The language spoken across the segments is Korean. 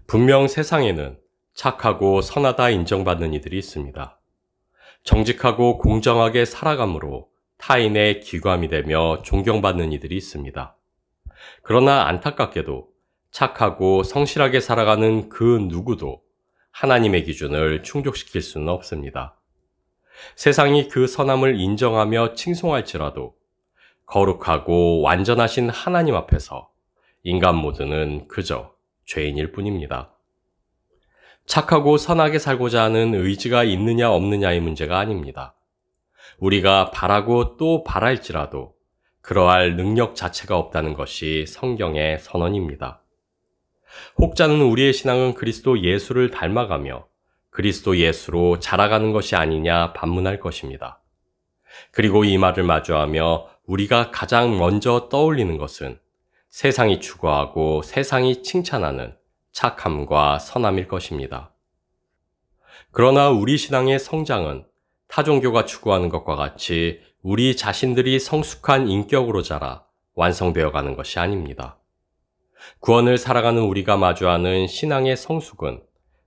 분명 세상에는 착하고 선하다 인정받는 이들이 있습니다. 정직하고 공정하게 살아감으로 타인의 기감이 되며 존경받는 이들이 있습니다. 그러나 안타깝게도 착하고 성실하게 살아가는 그 누구도 하나님의 기준을 충족시킬 수는 없습니다. 세상이 그 선함을 인정하며 칭송할지라도 거룩하고 완전하신 하나님 앞에서 인간 모두는 그저 죄인일 뿐입니다. 착하고 선하게 살고자 하는 의지가 있느냐 없느냐의 문제가 아닙니다. 우리가 바라고 또 바랄지라도 그러할 능력 자체가 없다는 것이 성경의 선언입니다. 혹자는 우리의 신앙은 그리스도 예수를 닮아가며 그리스도 예수로 자라가는 것이 아니냐 반문할 것입니다. 그리고 이 말을 마주하며 우리가 가장 먼저 떠올리는 것은 세상이 추구하고 세상이 칭찬하는 착함과 선함일 것입니다. 그러나 우리 신앙의 성장은 타 종교가 추구하는 것과 같이 우리 자신들이 성숙한 인격으로 자라 완성되어 가는 것이 아닙니다. 구원을 살아가는 우리가 마주하는 신앙의 성숙은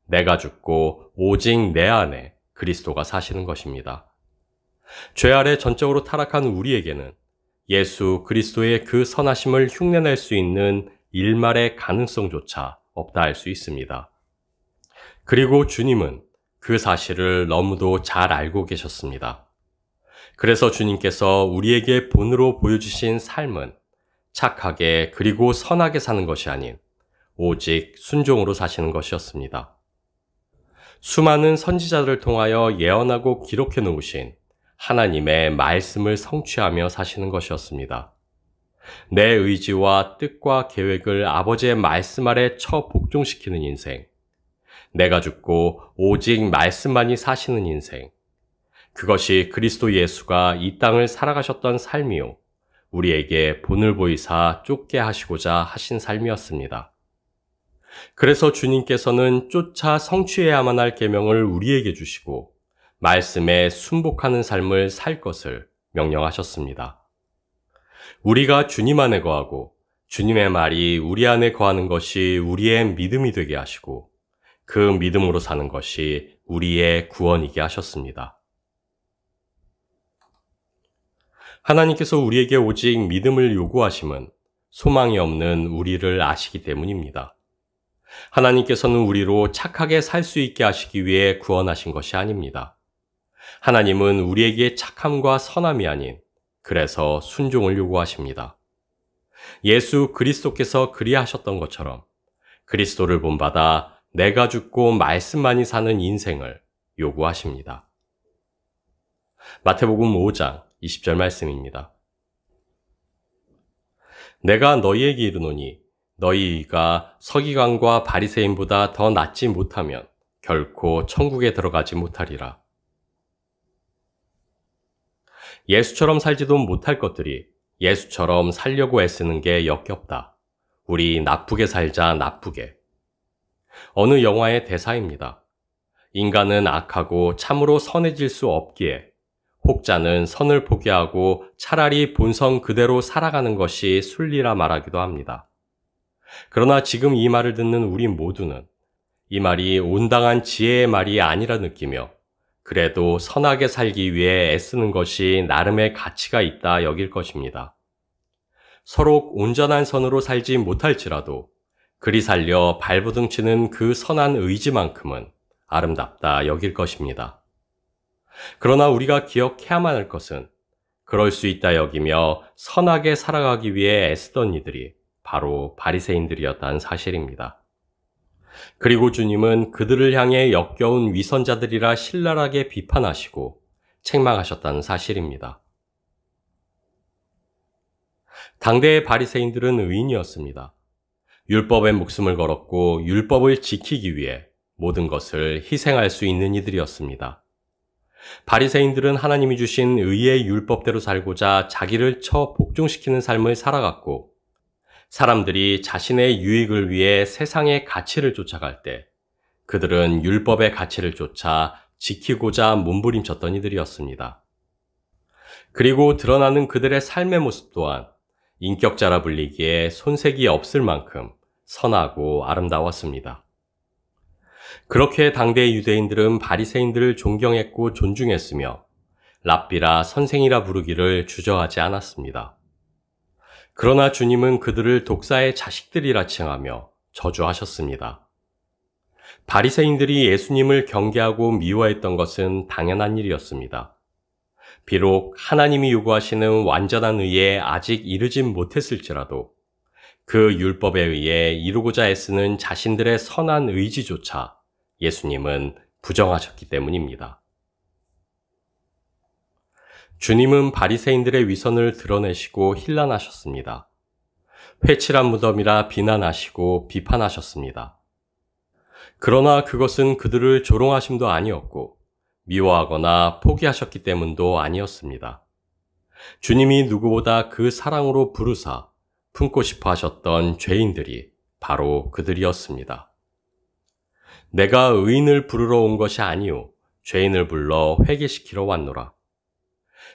내가 죽고 오직 내 안에 그리스도가 사시는 것입니다. 죄 아래 전적으로 타락한 우리에게는 예수 그리스도의 그 선하심을 흉내낼 수 있는 일말의 가능성조차 없다 할 수 있습니다. 그리고 주님은 그 사실을 너무도 잘 알고 계셨습니다. 그래서 주님께서 우리에게 본으로 보여주신 삶은 착하게 그리고 선하게 사는 것이 아닌 오직 순종으로 사시는 것이었습니다. 수많은 선지자들을 통하여 예언하고 기록해 놓으신 하나님의 말씀을 성취하며 사시는 것이었습니다. 내 의지와 뜻과 계획을 아버지의 말씀 아래 처 복종시키는 인생, 내가 죽고 오직 말씀만이 사시는 인생, 그것이 그리스도 예수가 이 땅을 살아가셨던 삶이요, 우리에게 본을 보이사 쫓게 하시고자 하신 삶이었습니다. 그래서 주님께서는 쫓아 성취해야만 할 계명을 우리에게 주시고 말씀에 순복하는 삶을 살 것을 명령하셨습니다. 우리가 주님 안에 거하고 주님의 말이 우리 안에 거하는 것이 우리의 믿음이 되게 하시고 그 믿음으로 사는 것이 우리의 구원이게 하셨습니다. 하나님께서 우리에게 오직 믿음을 요구하심은 소망이 없는 우리를 아시기 때문입니다. 하나님께서는 우리로 착하게 살 수 있게 하시기 위해 구원하신 것이 아닙니다. 하나님은 우리에게 착함과 선함이 아닌 그래서 순종을 요구하십니다. 예수 그리스도께서 그리하셨던 것처럼 그리스도를 본받아 내가 죽고 말씀만이 사는 인생을 요구하십니다. 마태복음 5장 20절 말씀입니다. 내가 너희에게 이르노니 너희가 서기관과 바리새인보다 더 낫지 못하면 결코 천국에 들어가지 못하리라. 예수처럼 살지도 못할 것들이 예수처럼 살려고 애쓰는 게 역겹다. 우리 나쁘게 살자, 나쁘게. 어느 영화의 대사입니다. 인간은 악하고 참으로 선해질 수 없기에 혹자는 선을 포기하고 차라리 본성 그대로 살아가는 것이 순리라 말하기도 합니다. 그러나 지금 이 말을 듣는 우리 모두는 이 말이 온당한 지혜의 말이 아니라 느끼며 그래도 선하게 살기 위해 애쓰는 것이 나름의 가치가 있다 여길 것입니다. 서로 온전한 선으로 살지 못할지라도 그리 살려 발부둥치는 그 선한 의지만큼은 아름답다 여길 것입니다. 그러나 우리가 기억해야만 할 것은 그럴 수 있다 여기며 선하게 살아가기 위해 애쓰던 이들이 바로 바리새인들이었다는 사실입니다. 그리고 주님은 그들을 향해 역겨운 위선자들이라 신랄하게 비판하시고 책망하셨다는 사실입니다. 당대의 바리새인들은 의인이었습니다. 율법에 목숨을 걸었고 율법을 지키기 위해 모든 것을 희생할 수 있는 이들이었습니다. 바리새인들은 하나님이 주신 의의 율법대로 살고자 자기를 처 복종시키는 삶을 살아갔고 사람들이 자신의 유익을 위해 세상의 가치를 쫓아갈 때 그들은 율법의 가치를 쫓아 지키고자 몸부림쳤던 이들이었습니다. 그리고 드러나는 그들의 삶의 모습 또한 인격자라 불리기에 손색이 없을 만큼 선하고 아름다웠습니다. 그렇게 당대 유대인들은 바리새인들을 존경했고 존중했으며 랍비라 선생이라 부르기를 주저하지 않았습니다. 그러나 주님은 그들을 독사의 자식들이라 칭하며 저주하셨습니다. 바리새인들이 예수님을 경계하고 미워했던 것은 당연한 일이었습니다. 비록 하나님이 요구하시는 완전한 의에 아직 이르진 못했을지라도 그 율법에 의해 이루고자 애쓰는 자신들의 선한 의지조차 예수님은 부정하셨기 때문입니다. 주님은 바리새인들의 위선을 드러내시고 힐난하셨습니다. 회칠한 무덤이라 비난하시고 비판하셨습니다. 그러나 그것은 그들을 조롱하심도 아니었고 미워하거나 포기하셨기 때문도 아니었습니다. 주님이 누구보다 그 사랑으로 부르사 품고 싶어 하셨던 죄인들이 바로 그들이었습니다. 내가 의인을 부르러 온 것이 아니요 죄인을 불러 회개시키러 왔노라.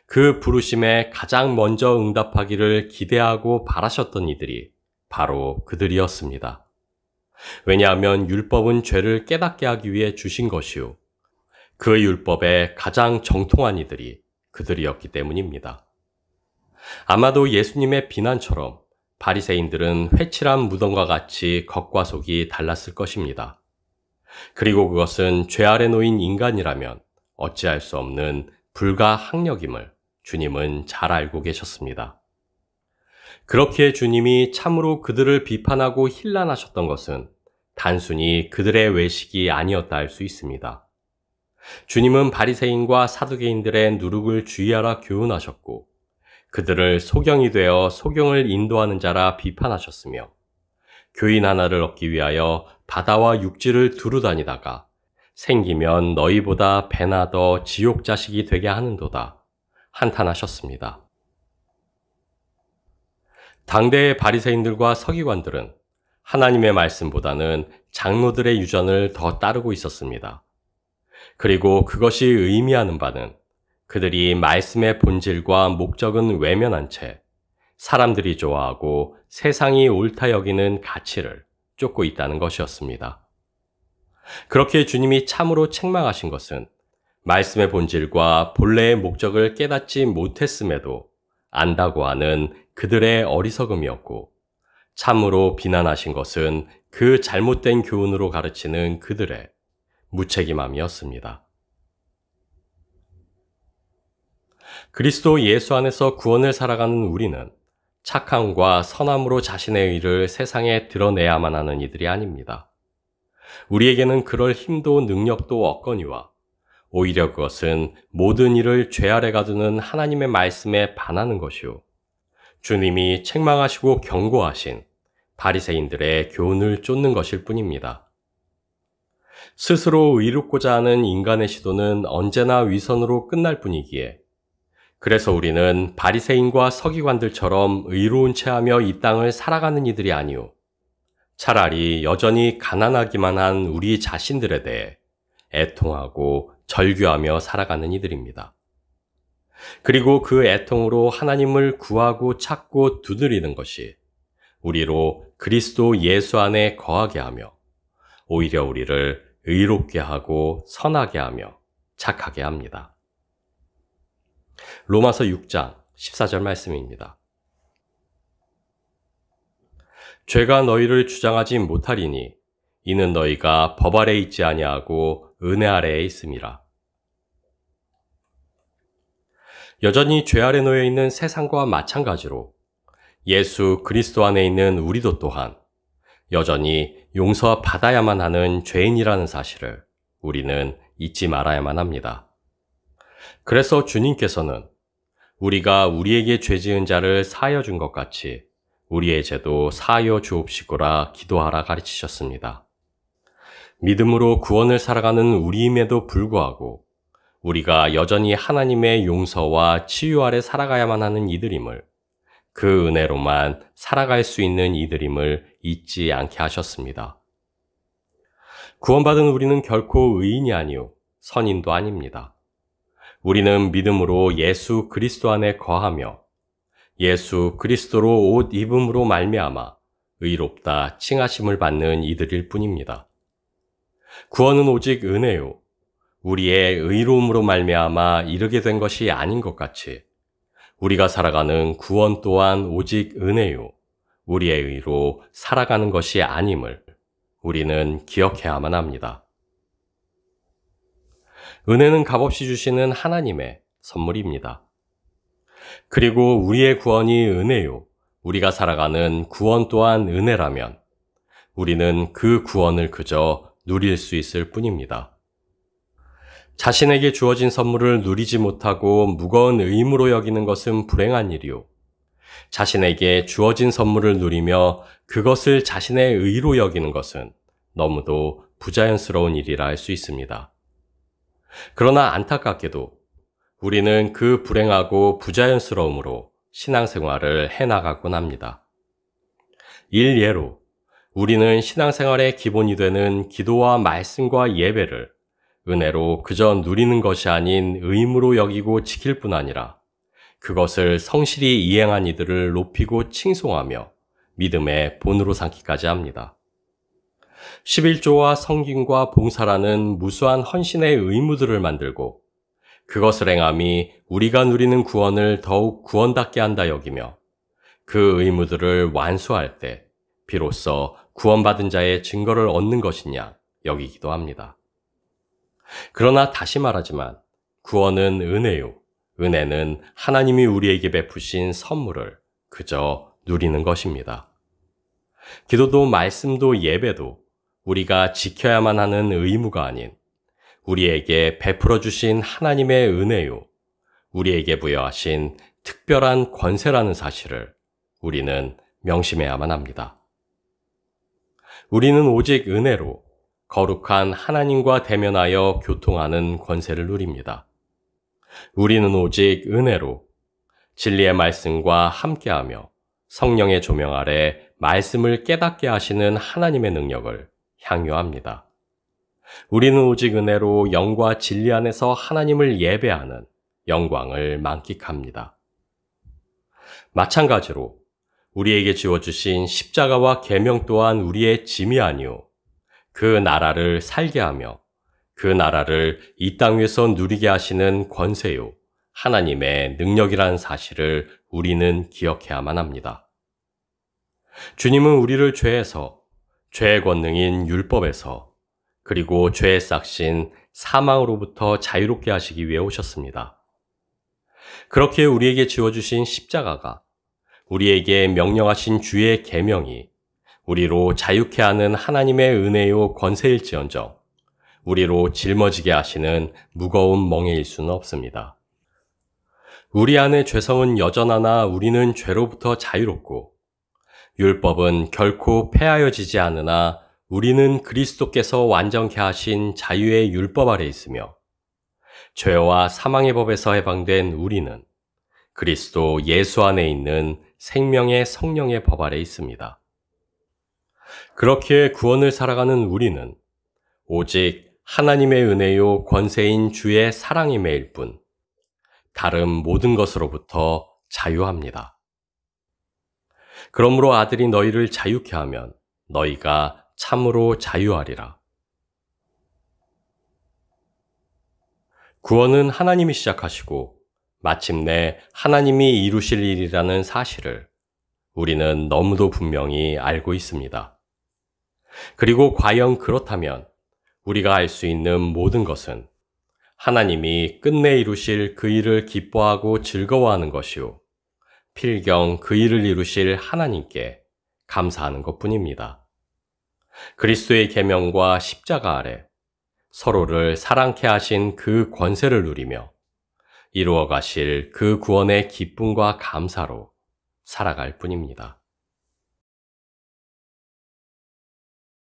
그 부르심에 가장 먼저 응답하기를 기대하고 바라셨던 이들이 바로 그들이었습니다. 왜냐하면 율법은 죄를 깨닫게 하기 위해 주신 것이요 그 율법에 가장 정통한 이들이 그들이었기 때문입니다. 아마도 예수님의 비난처럼 바리새인들은 회칠한 무덤과 같이 겉과 속이 달랐을 것입니다. 그리고 그것은 죄 아래 놓인 인간이라면 어찌할 수 없는 불가항력임을 주님은 잘 알고 계셨습니다. 그렇게 주님이 참으로 그들을 비판하고 힐난하셨던 것은 단순히 그들의 외식이 아니었다 할 수 있습니다. 주님은 바리새인과 사두개인들의 누룩을 주의하라 교훈하셨고 그들을 소경이 되어 소경을 인도하는 자라 비판하셨으며 교인 하나를 얻기 위하여 바다와 육지를 두루 다니다가 생기면 너희보다 배나 더 지옥 자식이 되게 하는도다 한탄하셨습니다. 당대의 바리새인들과 서기관들은 하나님의 말씀보다는 장로들의 유전을 더 따르고 있었습니다. 그리고 그것이 의미하는 바는 그들이 말씀의 본질과 목적은 외면한 채 사람들이 좋아하고 세상이 옳다 여기는 가치를 쫓고 있다는 것이었습니다. 그렇게 주님이 참으로 책망하신 것은 말씀의 본질과 본래의 목적을 깨닫지 못했음에도 안다고 하는 그들의 어리석음이었고 참으로 비난하신 것은 그 잘못된 교훈으로 가르치는 그들의 무책임함이었습니다. 그리스도 예수 안에서 구원을 살아가는 우리는 착함과 선함으로 자신의 의를 세상에 드러내야만 하는 이들이 아닙니다. 우리에게는 그럴 힘도 능력도 없거니와 오히려 그것은 모든 일을 죄 아래 가두는 하나님의 말씀에 반하는 것이요 주님이 책망하시고 경고하신 바리새인들의 교훈을 쫓는 것일 뿐입니다. 스스로 의롭고자 하는 인간의 시도는 언제나 위선으로 끝날 뿐이기에 그래서 우리는 바리새인과 서기관들처럼 의로운 체하며 이 땅을 살아가는 이들이 아니오 차라리 여전히 가난하기만 한 우리 자신들에 대해 애통하고 절규하며 살아가는 이들입니다. 그리고 그 애통으로 하나님을 구하고 찾고 두드리는 것이 우리로 그리스도 예수 안에 거하게 하며 오히려 우리를 의롭게 하고 선하게 하며 착하게 합니다. 로마서 6장 14절 말씀입니다. 죄가 너희를 주장하지 못하리니 이는 너희가 법 아래 있지 아니하고 은혜 아래에 있음이라. 여전히 죄 아래 놓여 있는 세상과 마찬가지로 예수 그리스도 안에 있는 우리도 또한 여전히 용서받아야만 하는 죄인이라는 사실을 우리는 잊지 말아야만 합니다. 그래서 주님께서는 우리가 우리에게 죄 지은 자를 사하여 준 것 같이 우리의 죄도 사하여 주옵시고라 기도하라 가르치셨습니다. 믿음으로 구원을 살아가는 우리임에도 불구하고 우리가 여전히 하나님의 용서와 치유 아래 살아가야만 하는 이들임을 그 은혜로만 살아갈 수 있는 이들임을 잊지 않게 하셨습니다. 구원받은 우리는 결코 의인이 아니요 선인도 아닙니다. 우리는 믿음으로 예수 그리스도 안에 거하며 예수 그리스도로 옷 입음으로 말미암아 의롭다 칭하심을 받는 이들일 뿐입니다. 구원은 오직 은혜요. 우리의 의로움으로 말미암아 이르게 된 것이 아닌 것 같이 우리가 살아가는 구원 또한 오직 은혜요. 우리의 의로 살아가는 것이 아님을 우리는 기억해야만 합니다. 은혜는 값없이 주시는 하나님의 선물입니다. 그리고 우리의 구원이 은혜요. 우리가 살아가는 구원 또한 은혜라면 우리는 그 구원을 그저 누릴 수 있을 뿐입니다. 자신에게 주어진 선물을 누리지 못하고 무거운 의무로 여기는 것은 불행한 일이요. 자신에게 주어진 선물을 누리며 그것을 자신의 의로 여기는 것은 너무도 부자연스러운 일이라 할 수 있습니다. 그러나 안타깝게도 우리는 그 불행하고 부자연스러움으로 신앙생활을 해나가곤 합니다. 일예로 우리는 신앙생활의 기본이 되는 기도와 말씀과 예배를 은혜로 그저 누리는 것이 아닌 의무로 여기고 지킬 뿐 아니라 그것을 성실히 이행한 이들을 높이고 칭송하며 믿음의 본으로 삼기까지 합니다. 11조와 성김과 봉사라는 무수한 헌신의 의무들을 만들고 그것을 행함이 우리가 누리는 구원을 더욱 구원답게 한다 여기며 그 의무들을 완수할 때 비로소 구원받은 자의 증거를 얻는 것이냐 여기기도 합니다. 그러나 다시 말하지만 구원은 은혜요. 은혜는 하나님이 우리에게 베푸신 선물을 그저 누리는 것입니다. 기도도 말씀도 예배도 우리가 지켜야만 하는 의무가 아닌 우리에게 베풀어 주신 하나님의 은혜요. 우리에게 부여하신 특별한 권세라는 사실을 우리는 명심해야만 합니다. 우리는 오직 은혜로 거룩한 하나님과 대면하여 교통하는 권세를 누립니다. 우리는 오직 은혜로 진리의 말씀과 함께하며 성령의 조명 아래 말씀을 깨닫게 하시는 하나님의 능력을 향유합니다. 우리는 오직 은혜로 영과 진리 안에서 하나님을 예배하는 영광을 만끽합니다. 마찬가지로 우리에게 지어주신 십자가와 계명 또한 우리의 짐이 아니오 그 나라를 살게 하며 그 나라를 이 땅 위에서 누리게 하시는 권세요. 하나님의 능력이라는 사실을 우리는 기억해야만 합니다. 주님은 우리를 죄에서, 죄의 권능인 율법에서, 그리고 죄의 싹신 사망으로부터 자유롭게 하시기 위해 오셨습니다. 그렇게 우리에게 지어주신 십자가가 우리에게 명령하신 주의 계명이 우리로 자유케 하는 하나님의 은혜요 권세일지언정 우리로 짊어지게 하시는 무거운 멍에일 수는 없습니다. 우리 안의 죄성은 여전하나 우리는 죄로부터 자유롭고 율법은 결코 폐하여지지 않으나 우리는 그리스도께서 완전케 하신 자유의 율법 아래 있으며 죄와 사망의 법에서 해방된 우리는 그리스도 예수 안에 있는 생명의 성령의 법 아래 있습니다. 그렇게 구원을 살아가는 우리는 오직 하나님의 은혜요 권세인 주의 사랑이 매일 뿐 다른 모든 것으로부터 자유합니다. 그러므로 아들이 너희를 자유케 하면 너희가 참으로 자유하리라. 구원은 하나님이 시작하시고 마침내 하나님이 이루실 일이라는 사실을 우리는 너무도 분명히 알고 있습니다. 그리고 과연 그렇다면 우리가 할 수 있는 모든 것은 하나님이 끝내 이루실 그 일을 기뻐하고 즐거워하는 것이요. 필경 그 일을 이루실 하나님께 감사하는 것뿐입니다. 그리스도의 계명과 십자가 아래 서로를 사랑케 하신 그 권세를 누리며 이루어 가실 그 구원의 기쁨과 감사로 살아갈 뿐입니다.